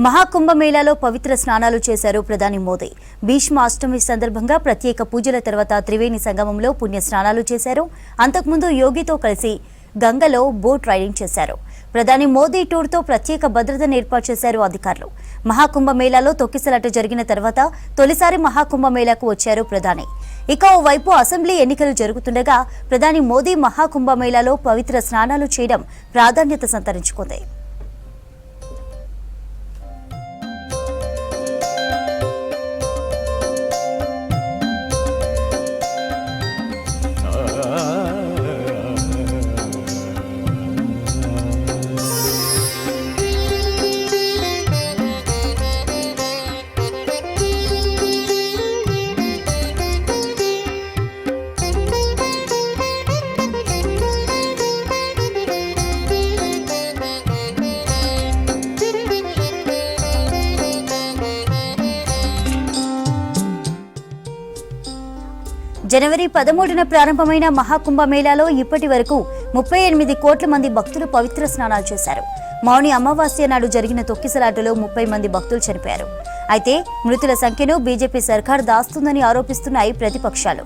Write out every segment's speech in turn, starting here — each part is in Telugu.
మహాకుంభమేళాలో పవిత్ర స్నానాలు చేశారు ప్రధాని మోదీ. భీష్మాష్టమి సందర్భంగా ప్రత్యేక పూజల తర్వాత త్రివేణి సంగమంలో పుణ్య స్నానాలు చేశారు. అంతకుముందు యోగితో కలిసి గంగలో బోట్ రైడింగ్ చేశారు. ప్రధాని మోదీ టూర్తో ప్రత్యేక భద్రతను ఏర్పాటు చేశారు అధికారులు. మహాకుంభమేళాలో తొక్కిసలాట జరిగిన తర్వాత తొలిసారి మహాకుంభమేళాకు వచ్చారు ప్రధాని. ఇక ఓవైపు అసెంబ్లీ ఎన్నికలు జరుగుతుండగా ప్రధాని మోదీ మహాకుంభమేళాలో పవిత్ర స్నానాలు చేయడం ప్రాధాన్యత సంతరించుకుంది. జనవరి 13న ప్రారంభమైన మహాకుంభమేళాలో ఇప్పటి వరకు 38 కోట్ల మంది భక్తులు పవిత్ర స్నానాలు చేశారు. మౌని అమావాస్య నాడు జరిగిన తొక్కిసలాటలో 30 మంది భక్తులు చనిపోయారు. అయితే మృతుల సంఖ్యను బీజేపీ సర్కార్ దాస్తుందని ఆరోపిస్తున్నాయి ప్రతిపక్షాలు.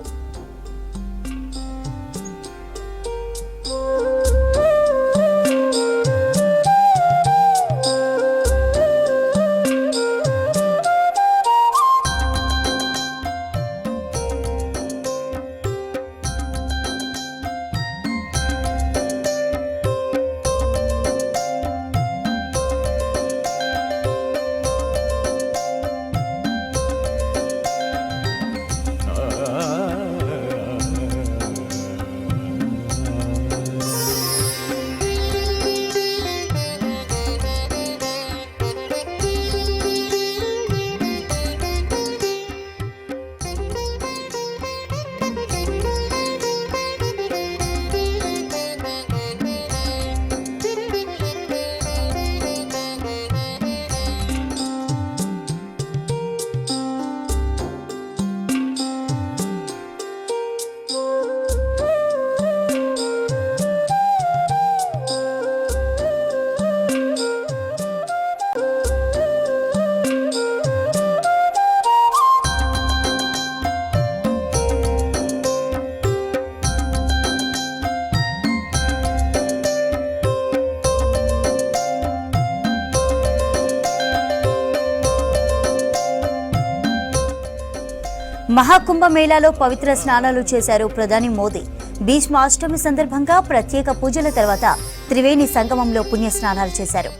మహాకుంభమేళాలో పవిత్ర స్నానాలు చేశారు ప్రధాని మోదీ. భీష్మాష్టమి సందర్భంగా ప్రత్యేక పూజల తర్వాత త్రివేణి సంగమంలో పుణ్య స్నానాలు చేశారు.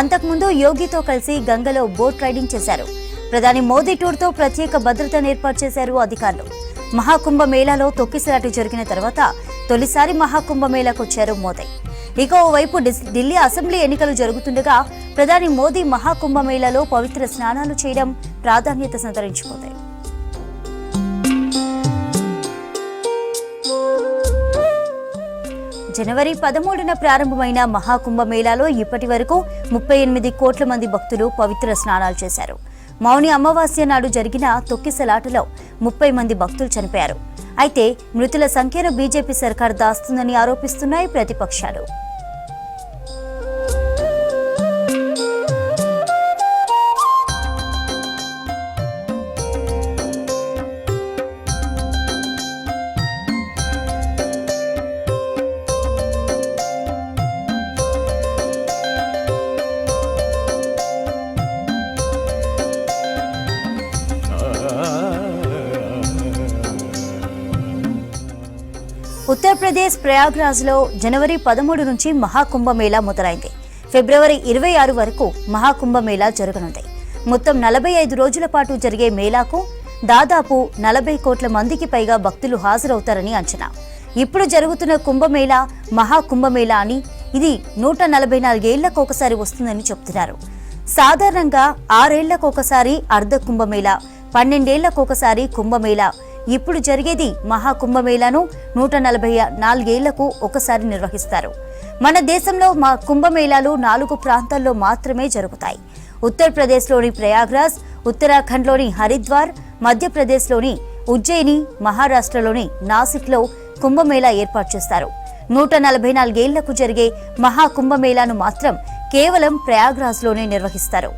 అంతకుముందు యోగితో కలిసి గంగలో బోట్ రైడింగ్ చేశారు. ప్రధాని మోదీ టూర్తో ప్రత్యేక భద్రతను ఏర్పాటు చేశారు అధికారులు. మహాకుంభమేళాలో తొక్కిసలాట జరిగిన తర్వాత తొలిసారి మహాకుంభమేళాకు వచ్చారు మోదీ. ఇక ఓవైపు ఢిల్లీ అసెంబ్లీ ఎన్నికలు జరుగుతుండగా ప్రధాని మోదీ మహాకుంభమేళాలో పవిత్ర స్నానాలు చేయడం ప్రాధాన్యత సంతరించుకుంది. జనవరి 13న ప్రారంభమైన మహాకుంభమేళాలో ఇప్పటి వరకు 38 కోట్ల మంది భక్తులు పవిత్ర స్నానాలు చేశారు. మౌని అమావాస్య నాడు జరిగిన తొక్కిసలాటలో 30 మంది భక్తులు చనిపోయారు. అయితే మృతుల సంఖ్యను బీజేపీ సర్కార్ దాస్తుందని ఆరోపిస్తున్నాయి ప్రతిపక్షాలు. ఉత్తరప్రదేశ్ ప్రయాగ్రాజ్లో జనవరి 13 నుంచి మహాకుంభమేళా మొదలైంది. ఫిబ్రవరి 26 వరకు మహాకుంభమేళా జరగనుంది. మొత్తం 45 రోజుల పాటు జరిగే మేళాకు దాదాపు 40 కోట్ల మందికి పైగా భక్తులు హాజరవుతారని అంచనా. ఇప్పుడు జరుగుతున్న కుంభమేళా మహాకుంభమేళా అని, ఇది 144 ఏళ్లకు ఒకసారి వస్తుందని చెబుతున్నారు. సాధారణంగా 6 ఏళ్లకు ఒకసారి అర్ధ కుంభమేళా, 12 ఏళ్లకు ఒకసారి కుంభమేళా. ఇప్పుడు జరిగేది మహాకుంభమేళాను 144 ఏళ్లకు ఒకసారి నిర్వహిస్తారు. మన దేశంలో కుంభమేళాలు 4 ప్రాంతాల్లో మాత్రమే జరుగుతాయి. ఉత్తరప్రదేశ్లోని ప్రయాగ్రాజ్, ఉత్తరాఖండ్లోని హరిద్వార్, మధ్యప్రదేశ్లోని ఉజ్జయిని, మహారాష్ట్రలోని నాసిక్లో కుంభమేళా ఏర్పాటు చేస్తారు. 144 ఏళ్లకు జరిగే మహాకుంభమేళాను మాత్రం కేవలం ప్రయాగ్రాజ్లోనే నిర్వహిస్తారు.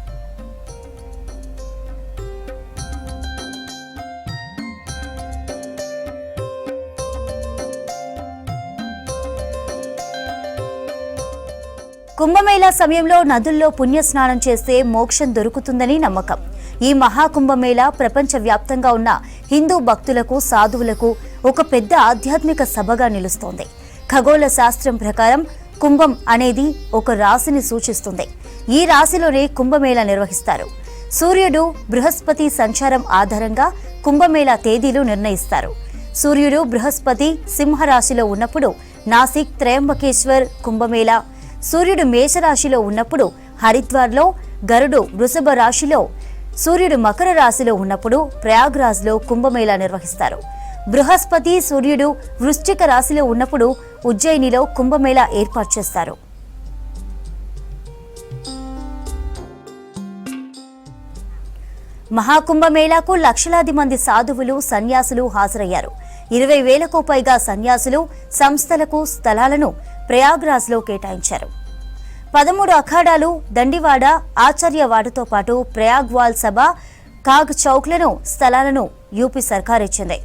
కుంభమేళా సమయంలో నదుల్లో పుణ్యస్నానం చేస్తే మోక్షం దొరుకుతుందని నమ్మకం. ఈ మహాకుంభమేళా ప్రపంచవ్యాప్తంగా ఉన్న హిందూ భక్తులకు, సాధువులకు ఒక పెద్ద ఆధ్యాత్మిక సభగా నిలుస్తోంది. ఖగోళ శాస్త్రం ప్రకారం కుంభం అనేది ఒక రాశిని సూచిస్తుంది. ఈ రాశిలోనే కుంభమేళా నిర్వహిస్తారు. సూర్యుడు, బృహస్పతి సంచారం ఆధారంగా కుంభమేళా తేదీలు నిర్ణయిస్తారు. సూర్యుడు బృహస్పతి సింహరాశిలో ఉన్నప్పుడు నాసిక్, త్రయంబకేశ్వర్ కుంభమేళా, సూర్యుడు మేషరాశిలో ఉన్నప్పుడు హరిద్వార్లో, గరుడు వృషభ రాశిలో, సూర్యుడు మకర రాశిలో ఉన్నప్పుడు ప్రయాగ్రాజ్లో కుంభమేళా నిర్వహిస్తారు. బృహస్పతి, సూర్యుడు వృశ్చిక రాశిలో ఉన్నప్పుడు ఉజ్జయినిలో కుంభమేళా ఏర్పాటు చేస్తారు. మహాకుంభమేళాకు లక్షలాది మంది సాధువులు, సన్యాసులు హాజరయ్యారు. 20,000కు పైగా సన్యాసులు, సంస్థలకు స్థలాలను ప్రయాగ్రాజ్లో కేటాయించారు. 13 అఖాడాలు, దండివాడ, ఆచార్యవాడతో పాటు ప్రయాగ్వాల్ సభ, కాగ్ చౌక్లను స్థలాలను యూపీ సర్కార్ ఇచ్చింది.